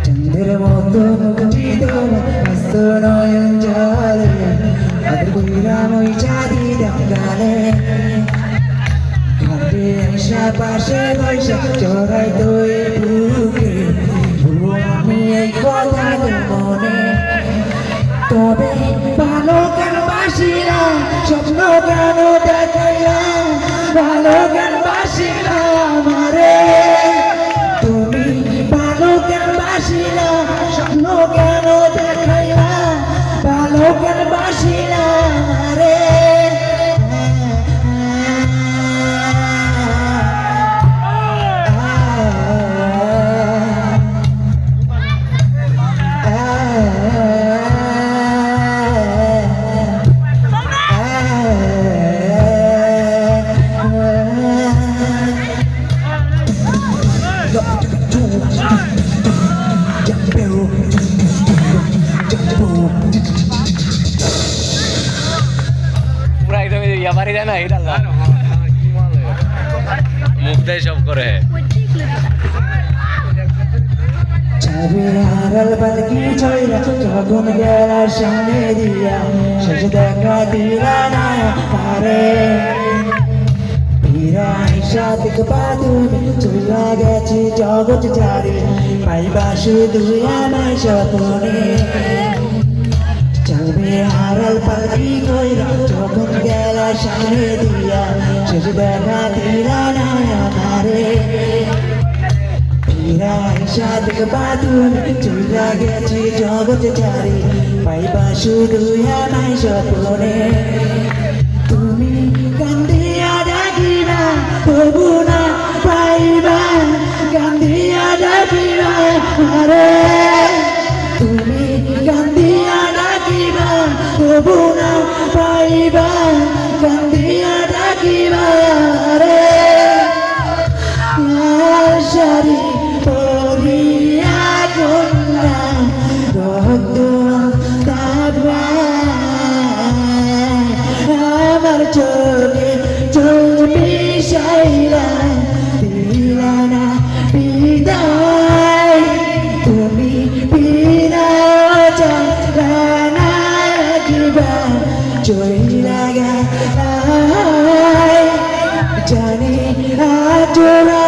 চন্দ্রের মতো মুক্তি মস্ত নয়ন জলে আদর কইরাম ওই চাঁদি গালে ঘাটে আইসা পাশে বৈশা চড়াই তোই বুকে ভুলবো আমি এই কথা মনে তবে ভালো কেন বাসিলাম স্বপ্ন কেন দেখাইলাম ভালো কেন বাসিলাম আমারে তুমি ভালো কেন বাসিলাম স্বপ্ন কেন দেখাইলাম ভালো কেন বাসিলাম আমারে পুরা একদম ইয়াবারি দেয় না এটা মুখ দেয় সব করে চাবির হারাল পালকি ছয়রা যখন গেলার সামনে দিয়া শেষ দেখা দিলা না পারে ফিরা আইসা দেখবা তুমি চলে গেছে জগৎ ছাড়ি পাইবা শুধু আমায় স্বপ্নে চাবির হারাল পালকি ছয়রা যখন গেলার সামনে দিয়া শেষ দেখা দিলা না পারে সাধক বাদুন চুলা গেছে জগৎ চারি পাইবা শুধু আমায় স্বপ্নে তুমি কান্দিয়া ডাকিবা তবু না পাইবা কান্দিয়া ডাকিবা আরে তুমি কান্দিয়া ডাকিবা তবু না পাইবা কান্দিয়া ডাকিবা আরে শাড়ি পরিয়া কন্যা রক্ত আমার চোখে চলবি সাইলা দিলা না বিদায় তুমি বিনা জানা রাখিবা চইলা গা জানি আজ